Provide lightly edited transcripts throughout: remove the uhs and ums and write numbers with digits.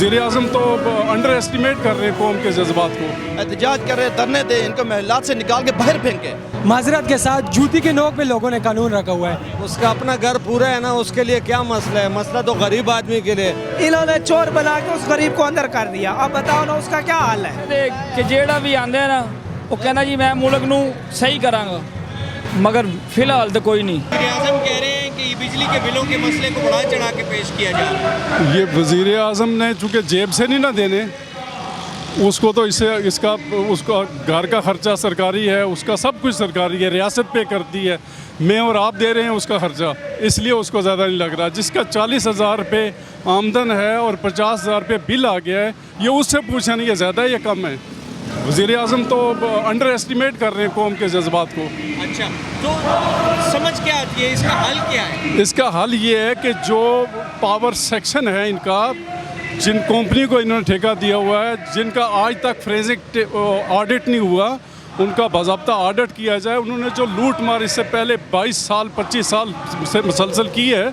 वज़ीर-ए-आज़म तो under estimate कर रहे हैं कौम के जज्बात को। एहतजाज कर रहे, धरने दे, इनको महलात से निकाल के बाहर फेंके। माजरत के साथ जूती के नोक पे लोगों ने कानून रखा हुआ है। उसका अपना घर पूरा है ना, उसके लिए क्या मसला है? मसला तो गरीब आदमी के लिए। इन्होंने चोर बना के उस गरीब को अंदर कर दिया। अब बताओ ना उसका क्या हाल है। कि जेड़ा भी आंदे है ना वो कहना जी मैं मुल्क नू सही करांगा, मगर फिलहाल तो कोई नहीं। वज़ीर-ए-आज़म कह रहे हैं कि बिजली के बिलों के मसले को बढ़ा चढ़ा के पेश किया जा रहा है। ये वज़ीर-ए-आज़म ने चूँकि जेब से नहीं ना देने, उसको तो इसका उसका घर का खर्चा सरकारी है, उसका सब कुछ सरकारी है, रियासत पे करती है। मैं और आप दे रहे हैं उसका खर्चा, इसलिए उसको ज़्यादा नहीं लग रहा। जिसका 40,000 रुपये आमदन है और 50,000 रुपये बिल आ गया है, ये उससे पूछा नहीं, ये ज़्यादा है या कम है। वज़ीर-ए-आज़म तो अंडर एस्टिमेट कर रहे हैं कौम के जज्बात को। अच्छा, तो समझ क्या आती है, इसका हल क्या है? इसका हल ये है कि जो पावर सेक्शन है इनका, जिन कंपनी को इन्होंने ठेका दिया हुआ है, जिनका आज तक फोरेंसिक ऑडिट नहीं हुआ, उनका बाज़ाब्ता ऑडिट किया जाए। उन्होंने जो लूट मार इससे पहले 22 साल 25 साल से मुसलसल की है,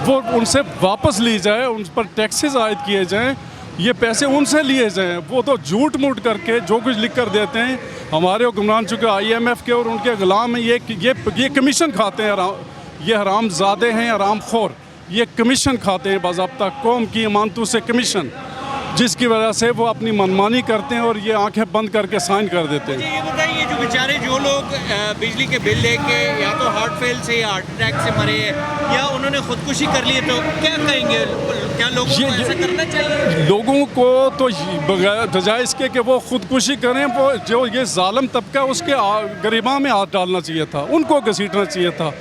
वो उनसे वापस ली जाए, उन पर टैक्सेस आयद किए जाएँ, ये पैसे उनसे लिए जाएँ। वो तो झूठ मूठ करके जो कुछ लिख कर देते हैं। हमारे हुक्मरान चुके IMF के और उनके गुलाम हैं, ये कमीशन खाते हैं। ये हरामज़ादे हैं, हरामखोर, ये कमीशन खाते हैं बाज़ाब्ता, कौम की इमानतों से कमीशन, जिसकी वजह से वो अपनी मनमानी करते हैं और ये आंखें बंद करके साइन कर देते हैं। ये बताइए, जो बेचारे जो लोग बिजली के बिल लेके या तो हार्ट फेल से या हार्ट अटैक से मरे हैं या उन्होंने खुदकुशी कर ली है, तो क्या कहेंगे? क्या लोगों को ऐसा करना चाहिए? लोगों को तो बजाय इसके कि वो खुदकुशी करें, वो जो ये जालिम तबका उसके गरीबा में हाथ डालना चाहिए था, उनको घसीटना चाहिए था,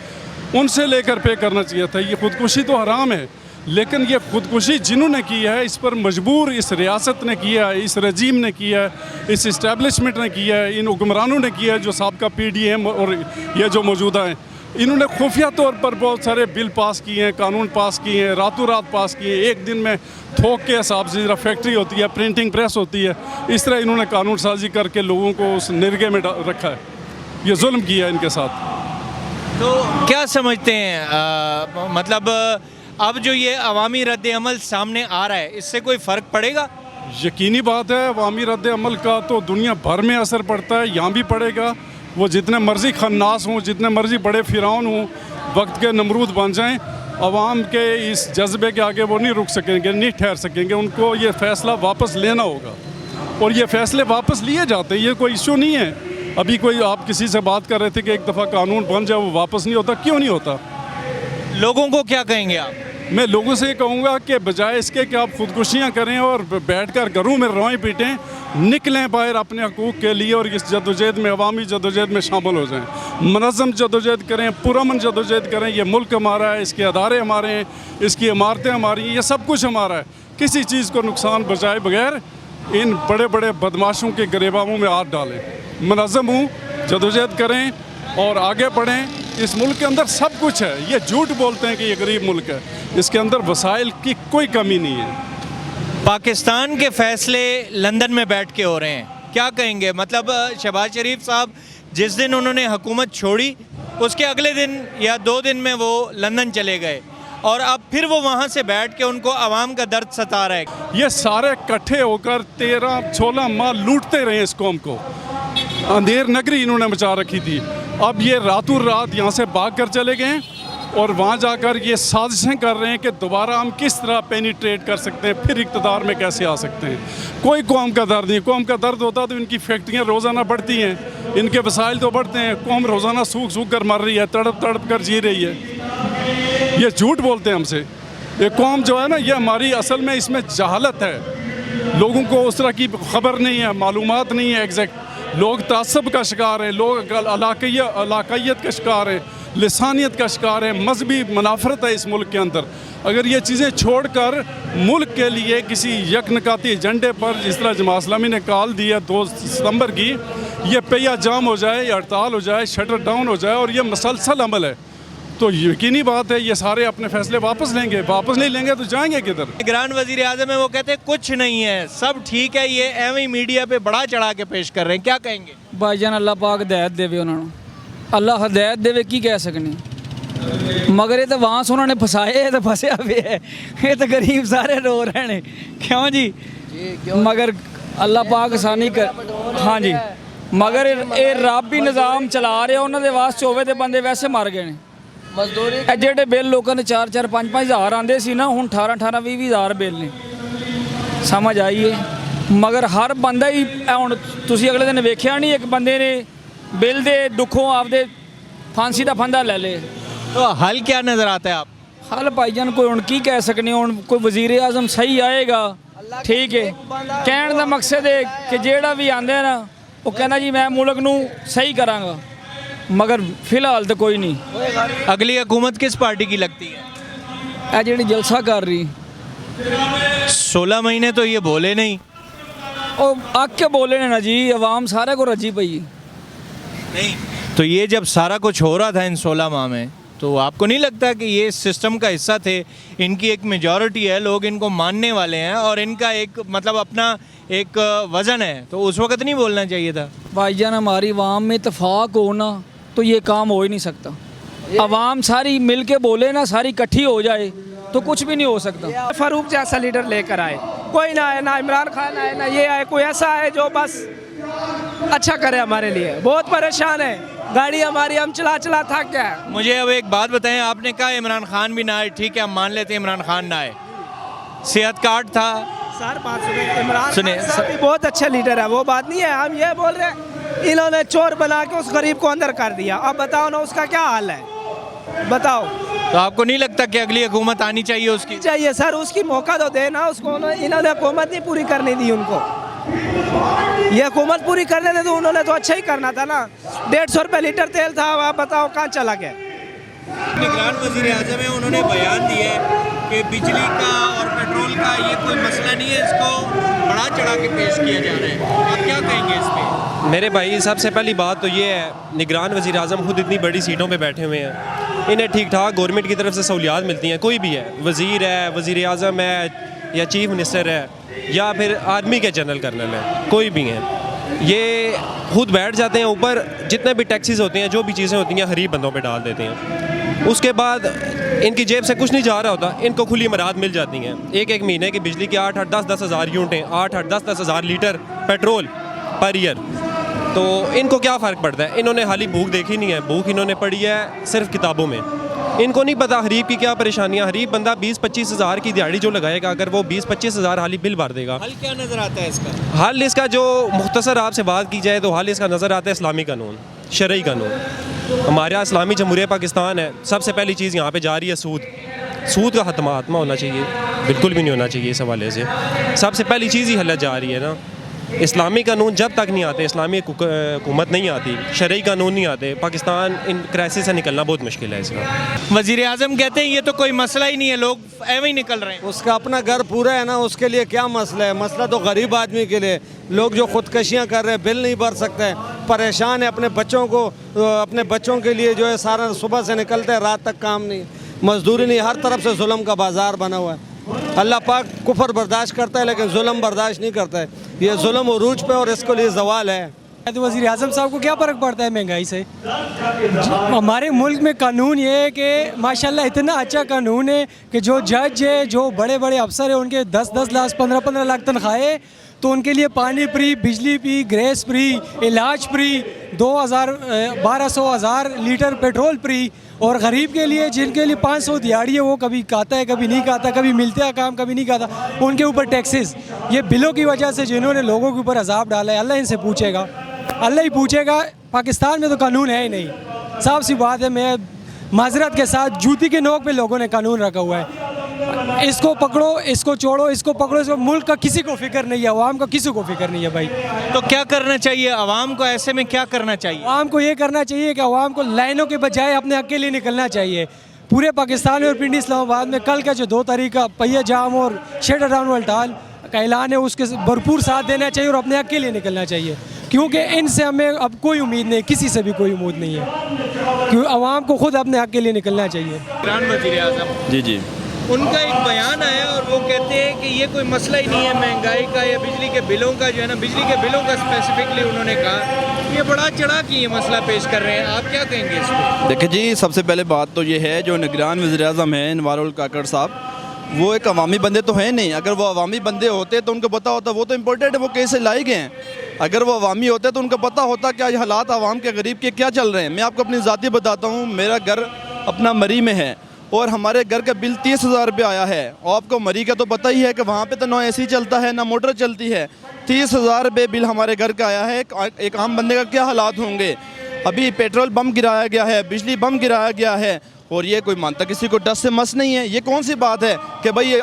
उनसे लेकर पे करना चाहिए था। ये खुदकुशी तो हराम है, लेकिन ये खुदकुशी जिन्होंने की है, इस पर मजबूर इस रियासत ने किया है, इस रजीम ने किया है, इस इस्टेब्लिशमेंट ने किया है, इन हुक्मरानों ने किया है, जो साबका PDM और ये जो मौजूदा हैं। इन्होंने खुफिया तौर पर बहुत सारे बिल पास किए हैं, कानून पास किए हैं, रातों रात पास किए हैं। एक दिन में थोक के हिसाब से जरा फैक्ट्री होती है, प्रिंटिंग प्रेस होती है, इस तरह इन्होंने कानून साजी करके लोगों को उस निर्गे में रखा है। ये जुल्म किया है इनके साथ। तो क्या समझते हैं, मतलब अब जो ये अवामी रद्द-ए-अमल सामने आ रहा है, इससे कोई फ़र्क पड़ेगा? यकीनी बात है, अवामी रद्द-ए-अमल का तो दुनिया भर में असर पड़ता है, यहाँ भी पड़ेगा। वो जितने मर्जी खन्नास हों, जितने मर्जी बड़े फ़िरौन हों, वक्त के नमरूद बन जाएं, अवाम के इस जज्बे के आगे वो नहीं रुक सकेंगे, नहीं ठहर सकेंगे। उनको ये फ़ैसला वापस लेना होगा और ये फ़ैसले वापस लिए जाते हैं, ये कोई इशू नहीं है। अभी कोई आप किसी से बात कर रहे थे कि एक दफ़ा कानून बन जाए वो वापस नहीं होता, क्यों नहीं होता? लोगों को क्या कहेंगे आप? मैं लोगों से ये कहूँगा कि बजाय इसके कि आप खुदकुशियाँ करें और बैठकर घरों में रोएं पीटें, निकलें बाहर अपने हकूक़ के लिए और इस जदोजहद में, अवामी जदोजहद में शामिल हो जाएं। मनज़्ज़म जदोजहद करें, पुरअमन जदोजहद करें। ये मुल्क हमारा है, इसके अदारे हमारे हैं, इसकी इमारतें हमारी हैं, ये सब कुछ हमारा है। किसी चीज़ को नुकसान बचाए बगैर इन बड़े बड़े बदमाशों के गिरेबानों में हाथ डालें। मनज़्ज़म हूँ, जदोजहद करें और आगे बढ़ें। इस मुल्क के अंदर सब कुछ है। ये झूठ बोलते हैं कि ये गरीब मुल्क है, इसके अंदर वसाइल की कोई कमी नहीं है। पाकिस्तान के फैसले लंदन में बैठ के हो रहे हैं, क्या कहेंगे? मतलब शहबाज शरीफ साहब जिस दिन उन्होंने हुकूमत छोड़ी, उसके अगले दिन या 2 दिन में वो लंदन चले गए और अब फिर वो वहाँ से बैठ के उनको आवाम का दर्द सता रहा है। ये सारे इकट्ठे होकर 13-16 माह लूटते रहे इस कौम को। अंधेर नगरी इन्होंने मचा रखी थी। अब ये रातों रात यहाँ से भाग कर चले गए और वहाँ जाकर ये साजिशें कर रहे हैं कि दोबारा हम किस तरह पेनिट्रेट कर सकते हैं, फिर इक़्तिदार में कैसे आ सकते हैं। कोई कौम का दर्द नहीं। कौम का दर्द होता तो इनकी फैक्ट्रियाँ रोज़ाना बढ़ती हैं, इनके वसाइल तो बढ़ते हैं। कौम रोज़ाना सूख सूख कर मर रही है, तड़प तड़प कर जी रही है। ये झूठ बोलते हैं हमसे। ये कौम जो है ना, ये हमारी असल में इसमें जहालत है। लोगों को उस तरह की खबर नहीं है, मालूमात नहीं है एग्जैक्ट। लोग तासब का शिकार हैं, लोग इलाकाइयत का शिकार हैं, लिसानियत का शिकार है, मजहबी मुनाफरत है इस मुल्क के अंदर। अगर ये चीज़ें छोड़कर मुल्क के लिए किसी यकनकाती एजेंडे पर, जिस तरह जमात इस्लामी ने कॉल दी है 2 सितंबर की, ये पहिया जाम हो जाए, ये हड़ताल हो जाए, शटर डाउन हो जाए और ये मसलसल अमल है, तो यकीनी बात है ये सारे अपने फैसले वापस लेंगे। वापस नहीं लेंगे तो जाएंगे किधर? निगरान वज़ीर आज़म है, वो कहते हैं कुछ नहीं है, सब ठीक है। ये एवं मीडिया पे बड़ा चढ़ा के पेश कर रहे हैं, क्या कहेंगे? भाईजान अल्लाह पाक हिदायत देवे उन्होंने, अल्लाह हिदायत देवे, की कह सकने। मगर ये तो वांस उन्होंने फसाए, ये तो फसया भी है, ये तो गरीब सारे रो रहे हैं। क्यों जी? मगर अल्लाह पाक आसानी कर। हाँ जी, मगर ये रब भी निज़ाम चला रहे, उन्होंने वास्ते होवे ते बंदे वैसे मर गए ने। मजदूरी ਜਿਹੜੇ ਬਿੱਲ ਲੋਕਾਂ ਦੇ 4-4 5-5 ਹਜ਼ਾਰ ਆਉਂਦੇ ਸੀ ਨਾ, ਹੁਣ 18-18 20 ਹਜ਼ਾਰ ਬਿੱਲ ਨੇ। ਸਮਝ ਆਈਏ, ਮਗਰ ਹਰ ਬੰਦਾ ਹੀ ਹੁਣ ਤੁਸੀਂ ਅਗਲੇ ਦਿਨ ਵੇਖਿਆ ਨਹੀਂ ਇੱਕ ਬੰਦੇ ਨੇ ਬਿੱਲ ਦੇ ਦੁੱਖੋਂ ਆਪਦੇ फांसी ਦਾ फंदा ले ले। तो हल क्या नज़र आता है आप? हल भाईजान कोई हुण की कह सकने, हुण कोई वजीर आजम सही आएगा, ठीक है। कहने का मकसद है कि जेड़ा भी आंदा ना वो कहना जी मैं मुल्क नूं सही करांगा, मगर फिलहाल तो कोई नहीं। अगली हुकूमत किस पार्टी की लगती है? ਇਹ ਜਿਹੜੀ जलसा कर रही 16 महीने तो ये बोले नहीं। वो आग के बोले ने ना जी, आवाम सारे को रजी पई। नहीं तो ये जब सारा कुछ हो रहा था इन 16 माह में, तो आपको नहीं लगता कि ये सिस्टम का हिस्सा थे? इनकी एक मेजॉरिटी है, लोग इनको मानने वाले हैं और इनका एक मतलब अपना एक वज़न है, तो उस वक्त नहीं बोलना चाहिए था? भाईजान हमारी आवाम में इतफाक हो ना तो ये काम हो ही नहीं सकता। आवाम सारी मिल के बोले ना, सारी इकट्ठी हो जाए तो कुछ भी नहीं हो सकता। फारूक जैसा लीडर लेकर आए, कोई ना आए, ना इमरान खान आए, ना ये आए, कोई ऐसा है जो बस अच्छा करे हमारे लिए। बहुत परेशान है, गाड़ी हमारी हम चला चला थक गया। मुझे अब एक बात बताएं, आपने कहा इमरान खान भी ना आए, ठीक है हम मान लेते हैं इमरान खान ना आए, सेहत कार्ड था सर बात सुने, इमरान सुने, खान साहब भी बहुत अच्छे लीडर है, वो बात नहीं है। हम ये बोल रहे हैं इन्होंने चोर बना के उस गरीब को अंदर कर दिया, अब बताओ ना उसका क्या हाल है, बताओ। तो आपको नहीं लगता कि अगली हुकूमत आनी चाहिए उसकी? चाहिए सर, उसकी मौका तो देना उसको। इन्होंने हुकूमत नहीं पूरी करनी दी उनको, ये हुकूमत पूरी करने दे तो उन्होंने तो अच्छा ही करना था ना। 150 रुपये लीटर तेल था, आप बताओ कहाँ चला गया। निगरान वज़ीर आज़म है, उन्होंने बयान दिया है कि बिजली का और पेट्रोल का ये कोई मसला नहीं है, इसको बढ़ा चढ़ा के पेश किया जा रहा है, आप क्या कहेंगे इस पर? मेरे भाई सबसे पहली बात तो ये है, निगरान वज़ीर आज़म खुद इतनी बड़ी सीटों पे बैठे हुए हैं, इन्हें ठीक ठाक गवर्नमेंट की तरफ से सहूलियात मिलती हैं। कोई भी है, वज़ीर है, वज़ीर आज़म है, या चीफ मिनिस्टर है, या फिर आर्मी के जनरल कर्नल है, कोई भी हैं, ये खुद बैठ जाते हैं ऊपर, जितने भी टैक्सेस होते हैं, जो भी चीज़ें होती हैं, गरीब बंदों पे डाल देते हैं। उसके बाद इनकी जेब से कुछ नहीं जा रहा होता, इनको खुली मराद मिल जाती हैं। एक एक महीने की बिजली की 8-8 10-10 हज़ार यूनिटें, 8-8 10-10 हज़ार लीटर पेट्रोल पर ईयर, तो इनको क्या फ़र्क पड़ता है? इन्होंने हाली भूख देखी नहीं है, भूख इन्होंने पड़ी है सिर्फ किताबों में। इनको नहीं पता गरीब की क्या परेशानियाँ। गरीब बंदा 20-25 हज़ार की दिहाड़ी जो लगाएगा, अगर वो 20-25 हज़ार हाली बिल भर देगा। हल क्या नज़र आता है इसका? हल इसका जो मुख्तसर आपसे बात की जाए तो हल इसका नज़र आता है इस्लामी कानून, शरई कानून। हमारे यहाँ इस्लामी जमहूरियत पाकिस्तान है, सबसे पहली चीज़ यहाँ पे जा रही है सूद। सूद का खात्मा होना चाहिए, बिल्कुल भी नहीं होना चाहिए। इस हवाले से सबसे पहली चीज़ ही हलत जा रही है ना, इस्लामी कानून जब तक नहीं आते, इस्लामी हुकूमत नहीं आती, शरई कानून नहीं आते, पाकिस्तान इन क्राइसिस से निकलना बहुत मुश्किल है इसका। वज़ीर आज़म कहते हैं ये तो कोई मसला ही नहीं है, लोग एवं ही निकल रहे हैं। उसका अपना घर पूरा है ना, उसके लिए क्या मसला है? मसला तो गरीब आदमी के लिए, लोग जो खुदकशियाँ कर रहे हैं, बिल नहीं भर सकते, परेशान है, अपने बच्चों को, अपने बच्चों के लिए जो है सारा सुबह से निकलते हैं, रात तक काम नहीं, मजदूरी नहीं, हर तरफ से जुल्म का बाजार बना हुआ है। अल्लाह पाक कुफर बर्दाश्त करता है लेकिन जुल्म बर्दाश्त नहीं करता है। ये जुल्म उरूज पे और इसके लिए जवाल है। तो वज़ीर आज़म साहब को क्या फ़र्क पड़ता है महंगाई से? हमारे मुल्क में कानून ये है कि माशाल्लाह इतना अच्छा कानून है कि जो जज है, जो बड़े बड़े अफसर हैं, उनके 10-10 लाख 15-15 लाख तनख्वाहें, तो उनके लिए पानी फ्री, बिजली फ्री, गैस फ्री, इलाज फ्री, 1200 लीटर पेट्रोल फ्री। और गरीब के लिए, जिनके लिए 500 दिहाड़ी है, वो कभी खाता है कभी नहीं खाता, कभी मिलते हैं काम कभी नहीं खाता, उनके ऊपर टैक्सेस, ये बिलों की वजह से जिन्होंने लोगों के ऊपर अजाब डाला है, अल्लाह इनसे पूछेगा, अल्लाह ही पूछेगा। पाकिस्तान में तो कानून है ही नहीं, साफ सी बात है। मैं माजरत के साथ जूती के नोक पे लोगों ने कानून रखा हुआ है, इसको पकड़ो, इसको छोड़ो, इसको पकड़ो, इसको। मुल्क का किसी को फिक्र नहीं है, अवाम का किसी को फिक्र नहीं है भाई। तो क्या करना चाहिए अवाम को? ऐसे में क्या करना चाहिए? अवाम को ये करना चाहिए कि अवाम को लाइनों के बजाय अपने हक के लिए निकलना चाहिए। पूरे पाकिस्तान में और पिंडी इस्लामाबाद में कल का जो 2 तारीख का पहिया जाम और शट डाउन हड़ताल का ऐलान है, उसके भरपूर साथ देना चाहिए और अपने हक के लिए निकलना चाहिए, क्योंकि इनसे हमें अब कोई उम्मीद नहीं, किसी से भी कोई उम्मीद नहीं है, क्योंकि अवाम को खुद अपने हक के लिए निकलना चाहिए। वज़ीर आज़म जी जी, उनका एक बयान आया और वो कहते हैं कि ये कोई मसला ही नहीं है महंगाई का या बिजली के बिलों का, जो है ना, बिजली के बिलों का स्पेसिफिकली उन्होंने कहा ये बड़ा चढ़ा के ये मसला पेश कर रहे हैं, आप क्या कहेंगे इस पर? देखिए जी, सबसे पहले बात तो ये है, जो निगरान वज़ीर-ए-आज़म हैं अनवारुल काकड़ साहब, वो एक अवामी बंदे तो हैं नहीं। अगर वो अवामी बंदे होते तो उनको पता होता, वो तो इम्पोर्टेड है, वो कैसे लाए गए हैं। अगर वो अवामी होते तो उनको पता होता कि आज हालात आवाम के गरीब के क्या चल रहे हैं। मैं आपको अपनी ज़ाती बताता हूँ, मेरा घर अपना मरी में है और हमारे घर का बिल 30,000 रुपये आया है। और आपको मरी का तो पता ही है कि वहाँ पे तो ना एसी चलता है ना मोटर चलती है। 30,000 रुपये बिल हमारे घर का आया है। एक आम बंदे का क्या हालात होंगे। अभी पेट्रोल बम गिराया गया है, बिजली बम गिराया गया है और ये कोई मानता किसी को डस से मस नहीं है। ये कौन सी बात है कि भाई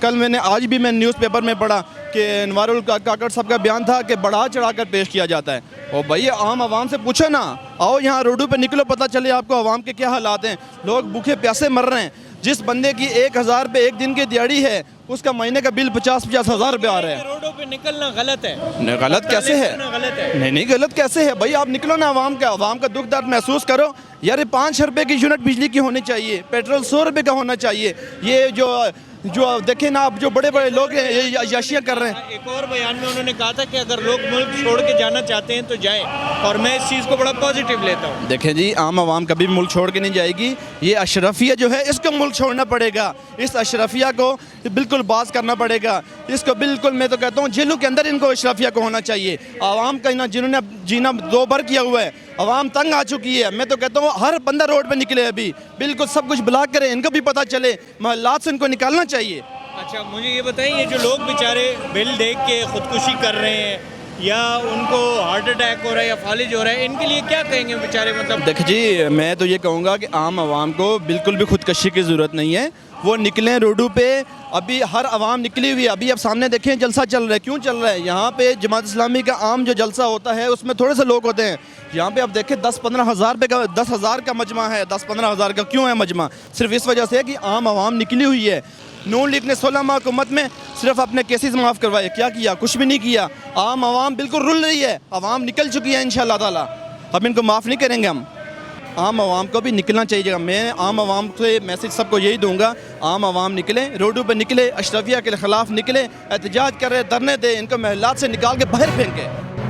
कल आज भी मैं न्यूज़पेपर में पढ़ा कि अनवारुल काकड़ साहब का बयान था कि बढ़ा चढ़ा कर पेश किया जाता है। और भाई आम आवाम से पूछो ना, आओ यहाँ रोडों पे निकलो, पता चले आपको आवाम के क्या हालात हैं। लोग भूखे प्यासे मर रहे हैं। जिस बंदे की 1,000 रुपये एक दिन की दिहाड़ी है, उसका महीने का बिल 50-50 हज़ार रुपये आ रहा है। रोडों पे निकलना गलत है। नहीं, गलत कैसे है? गलत है। नहीं, गलत कैसे है भाई? आप निकलो ना, आवाम का दुख दर्द महसूस करो। यार 5 रुपये की यूनिट बिजली की होनी चाहिए, पेट्रोल 100 रुपये का होना चाहिए। ये जो देखें ना, आप जो बड़े बड़े लोग हैं ये याशियाँ कर रहे हैं। एक और बयान में उन्होंने कहा था कि अगर लोग मुल्क छोड़ के जाना चाहते हैं तो जाएं, और मैं इस चीज़ को बड़ा पॉजिटिव लेता हूँ। देखें जी, आम आवाम कभी मुल्क छोड़ के नहीं जाएगी। ये अशरफिया जो है, इसको मुल्क छोड़ना पड़ेगा। इस अशरफिया को बिल्कुल बाज करना पड़ेगा। इसको बिल्कुल, मैं तो कहता हूँ जेलों के अंदर इनको अशरफिया को होना चाहिए। आवाम का ना, जिन्होंने जीना 2 बार किया हुआ है, आवाम तंग आ चुकी है। मैं तो कहता हूँ हर बंदा रोड पे निकले, अभी बिल्कुल सब कुछ ब्लॉक करें, इनको भी पता चले, महल्लात से इनको निकालना चाहिए। अच्छा, मुझे ये बताइए, ये जो लोग बेचारे बिल देख के खुदकुशी कर रहे हैं या उनको हार्ट अटैक हो रहा है या फालिज हो रहा है, इनके लिए क्या कहेंगे बेचारे? मतलब देख जी, मैं तो ये कहूँगा कि आम आवाम को बिल्कुल भी खुदकशी की ज़रूरत नहीं है। वो निकलें रोडों पे, अभी हर आवाम निकली हुई है। अभी आप सामने देखें जलसा चल रहा है। क्यों चल रहा है? यहाँ पे जमात इस्लामी का आम जो जलसा होता है उसमें थोड़े से लोग होते हैं। यहाँ पे आप देखें 10-15 हज़ार रुपये का, 10,000 का मजमा है। 10-15 हज़ार का क्यों है मजमा? सिर्फ इस वजह से है कि आम आवाम निकली हुई है। नून लीग ने 16 माह हुकूमत में सिर्फ अपने केसेस माफ़ करवाए, क्या किया? कुछ भी नहीं किया। आम आवाम बिल्कुल रुल रही है, आवाम निकल चुकी है इंशाअल्लाह ताला। अब इनको माफ़ नहीं करेंगे हम। आम आवाम को भी निकलना चाहिए। मैं आम आवाम से मैसेज सबको यही दूंगा, आम आवाम निकले, रोडों पे निकले, अशरफिया के खिलाफ निकले, एहतजाज करें, धरने दें, इनको महल्लात से निकाल के बाहर फेंकें।